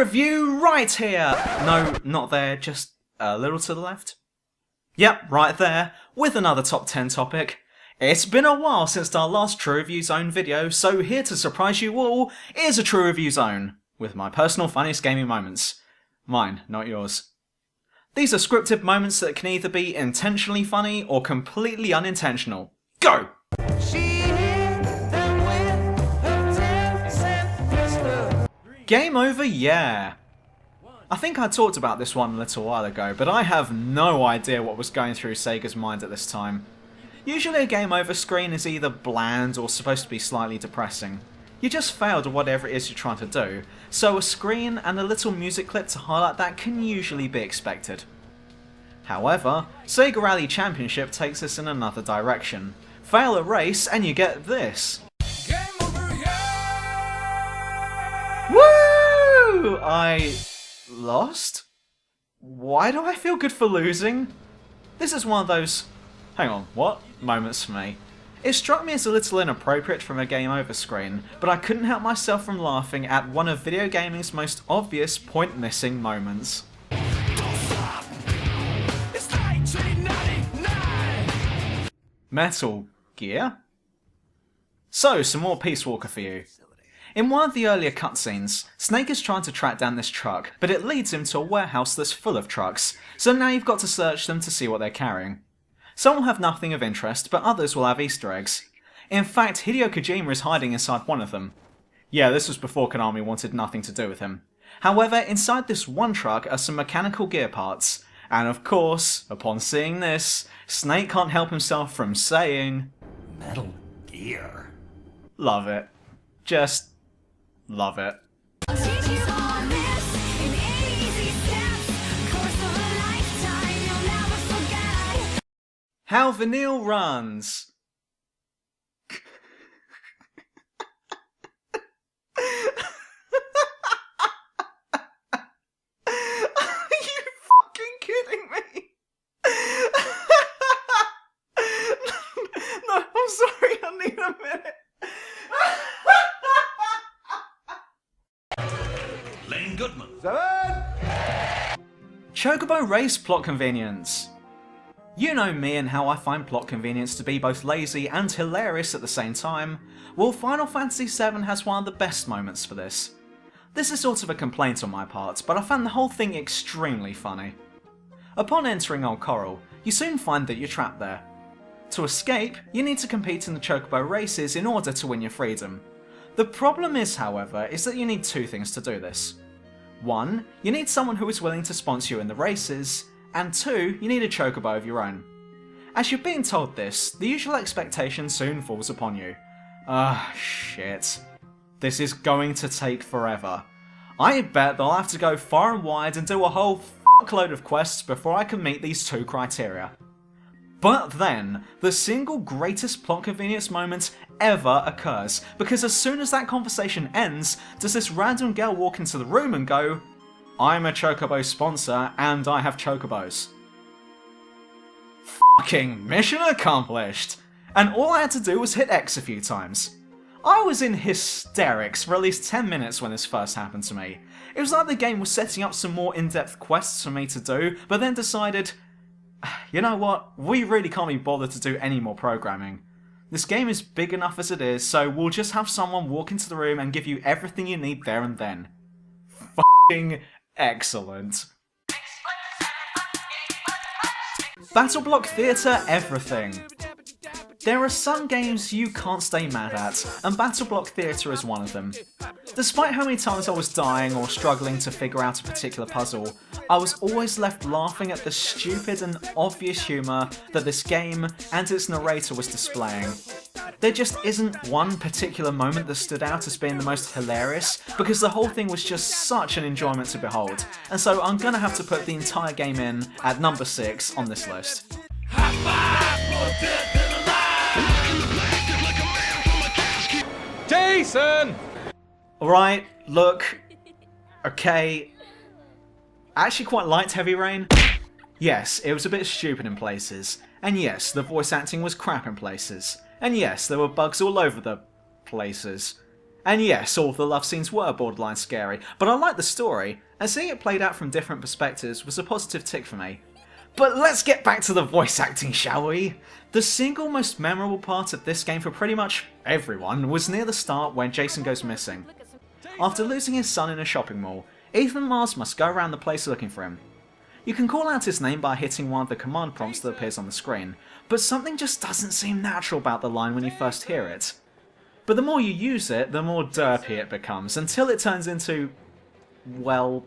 review right here! No, not there, just a little to the left. Yep, right there, with another top 10 topic. It's been a while since our last True Review Zone video, so here to surprise you all is a True Review Zone, with my personal funniest gaming moments. Mine, not yours. These are scripted moments that can either be intentionally funny or completely unintentional. Go! Game over, yeah. I think I talked about this one a little while ago, but I have no idea what was going through Sega's mind at this time. Usually a game over screen is either bland or supposed to be slightly depressing. You just failed at whatever it is you're trying to do, so a screen and a little music clip to highlight that can usually be expected. However, Sega Rally Championship takes us in another direction. Fail a race and you get this. Game over, yeah! Woo! I lost? Why do I feel good for losing? This is one of those hang on, what? Moments for me. It struck me as a little inappropriate from a game over screen, but I couldn't help myself from laughing at one of video gaming's most obvious point-missing moments. Metal Gear? So, some more Peace Walker for you. In one of the earlier cutscenes, Snake is trying to track down this truck, but it leads him to a warehouse that's full of trucks, so now you've got to search them to see what they're carrying. Some will have nothing of interest, but others will have Easter eggs. In fact, Hideo Kojima is hiding inside one of them. Yeah, this was before Konami wanted nothing to do with him. However, inside this one truck are some mechanical gear parts, and of course, upon seeing this, Snake can't help himself from saying, Metal Gear. Love it. Just love it. How Vanille runs. Are you fucking kidding me? No, I'm sorry, I need a minute. Lane Goodman. 7. Chocobo race plot convenience. You know me and how I find plot convenience to be both lazy and hilarious at the same time. Well, Final Fantasy VII has one of the best moments for this. This is sort of a complaint on my part, but I found the whole thing extremely funny. Upon entering Old Coral, you soon find that you're trapped there. To escape, you need to compete in the Chocobo races in order to win your freedom. The problem is, however, is that you need two things to do this. 1, you need someone who is willing to sponsor you in the races, and 2, you need a Chocobo of your own. As you're being told this, the usual expectation soon falls upon you. Shit. This is going to take forever. I bet they'll have to go far and wide and do a whole fuckload of quests before I can meet these two criteria. But then, the single greatest plot convenience moment ever occurs, because as soon as that conversation ends, does this random girl walk into the room and go, I'm a Chocobo sponsor, and I have Chocobos. Fucking mission accomplished! And all I had to do was hit X a few times. I was in hysterics for at least 10 minutes when this first happened to me. It was like the game was setting up some more in-depth quests for me to do, but then decided, you know what, we really can't be bothered to do any more programming. This game is big enough as it is, so we'll just have someone walk into the room and give you everything you need there and then. Fucking excellent. BattleBlock Theatre everything. There are some games you can't stay mad at, and BattleBlock Theatre is one of them. Despite how many times I was dying or struggling to figure out a particular puzzle, I was always left laughing at the stupid and obvious humour that this game and its narrator was displaying. There just isn't one particular moment that stood out as being the most hilarious, because the whole thing was just such an enjoyment to behold, and so I'm gonna have to put the entire game in at number 6 on this list. Jason! Alright, look, okay, I actually quite liked Heavy Rain. Yes, it was a bit stupid in places, and yes, the voice acting was crap in places, and yes, there were bugs all over the places. And yes, all of the love scenes were borderline scary, but I liked the story, and seeing it played out from different perspectives was a positive tick for me. But let's get back to the voice acting, shall we? The single most memorable part of this game for pretty much everyone was near the start when Jason goes missing. After losing his son in a shopping mall, Ethan Mars must go around the place looking for him. You can call out his name by hitting one of the command prompts that appears on the screen, but something just doesn't seem natural about the line when you first hear it. But the more you use it, the more derpy it becomes, until it turns into, well,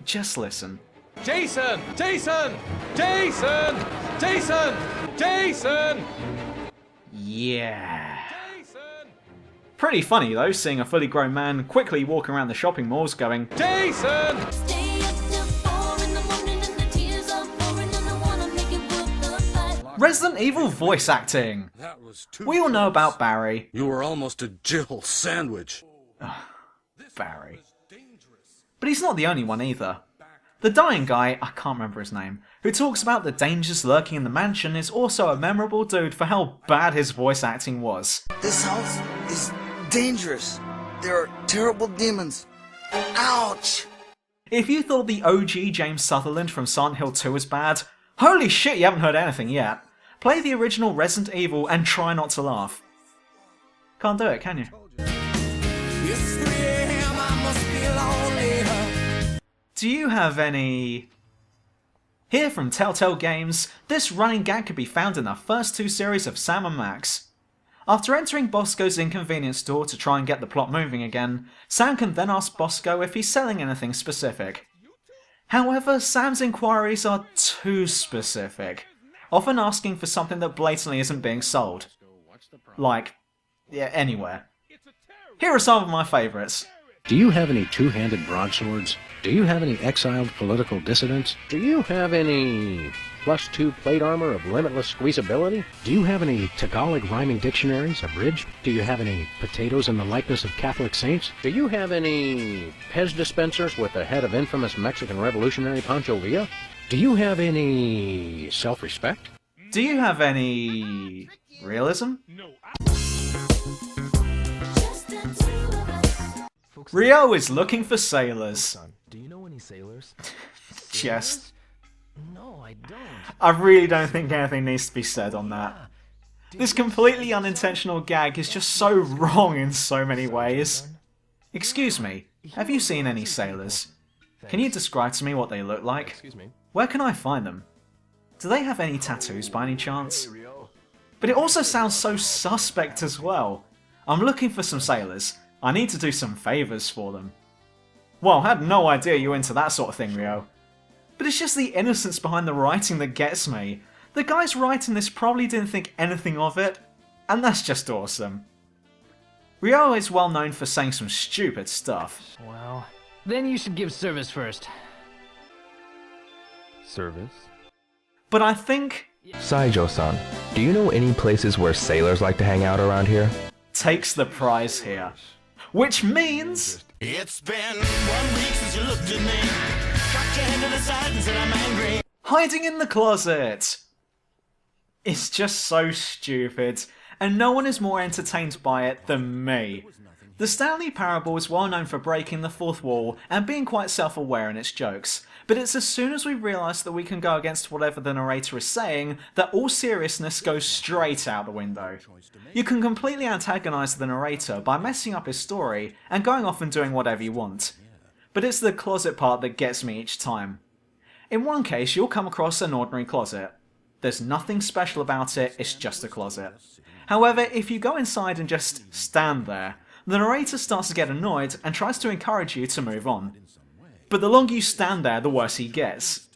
just listen. Jason! Jason! Jason! Jason! Jason! Yeah. Jason! Pretty funny though, seeing a fully grown man quickly walk around the shopping malls going, Jason! Resident Evil voice acting! That was too We all know close. about Barry. You were almost a Jill sandwich. Barry. But he's not the only one either. The dying guy, I can't remember his name, who talks about the dangers lurking in the mansion is also a memorable dude for how bad his voice acting was. This house is dangerous. There are terrible demons. Ouch! If you thought the OG James Sutherland from Silent Hill 2 was bad, holy shit, you haven't heard anything yet. Play the original Resident Evil and try not to laugh. Can't do it, can you? It's 3 a.m. I must be lonely. Do you have any... Here from Telltale Games, this running gag could be found in the first two series of Sam and Max. After entering Bosco's inconvenience store to try and get the plot moving again, Sam can then ask Bosco if he's selling anything specific. However, Sam's inquiries are too specific, often asking for something that blatantly isn't being sold. Like, yeah, anywhere. Here are some of my favourites. Do you have any two-handed broadswords? Do you have any exiled political dissidents? Do you have any +2 plate armor of limitless squeezability? Do you have any Tagalog rhyming dictionaries abridged? Do you have any potatoes in the likeness of Catholic saints? Do you have any Pez dispensers with the head of infamous Mexican revolutionary Pancho Villa? Do you have any self-respect? Do you have any... realism? Rio is looking for sailors. Do you know any sailors? Just... No, I don't. I really don't think anything needs to be said on that. This completely unintentional gag is just so wrong in so many ways. Excuse me, have you seen any sailors? Can you describe to me what they look like? Excuse me. Where can I find them? Do they have any tattoos by any chance? But it also sounds so suspect as well. I'm looking for some sailors. I need to do some favours for them. Well, I had no idea you were into that sort of thing, Rio. But it's just the innocence behind the writing that gets me. The guys writing this probably didn't think anything of it, and that's just awesome. Rio is well known for saying some stupid stuff. Well, then you should give service first. Service? But I think... Saijo-san, do you know any places where sailors like to hang out around here? takes the prize here. Which means... It's been 1 week since you looked at me. Cocked your hand to the side and said I'm angry. hiding in the closet! It's just so stupid, and no one is more entertained by it than me. The Stanley parable is well known for breaking the fourth wall and being quite self-aware in its jokes, but it's as soon as we realise that we can go against whatever the narrator is saying that all seriousness goes straight out the window. You can completely antagonise the narrator by messing up his story and going off and doing whatever you want. But it's the closet part that gets me each time. In one case, you'll come across an ordinary closet. There's nothing special about it, it's just a closet. However, if you go inside and just stand there, the narrator starts to get annoyed and tries to encourage you to move on. But the longer you stand there, the worse he gets.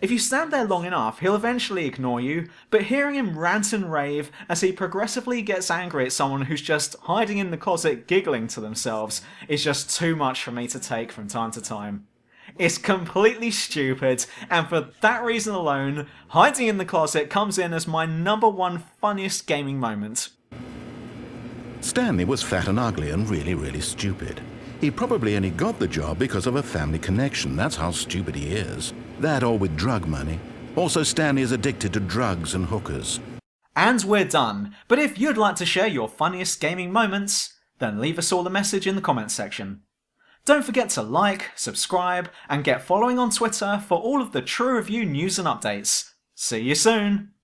If you stand there long enough, he'll eventually ignore you, but hearing him rant and rave as he progressively gets angry at someone who's just hiding in the closet giggling to themselves is just too much for me to take from time to time. It's completely stupid, and for that reason alone, hiding in the closet comes in as my #1 funniest gaming moment. Stanley was fat and ugly and really stupid. He probably only got the job because of a family connection. That's how stupid he is. That or with drug money. Also, Stanley is addicted to drugs and hookers. And we're done, but if you'd like to share your funniest gaming moments, Then leave us all a message in the comments section. Don't forget to like, subscribe, and get following on Twitter for all of the True Review news and updates. See you soon!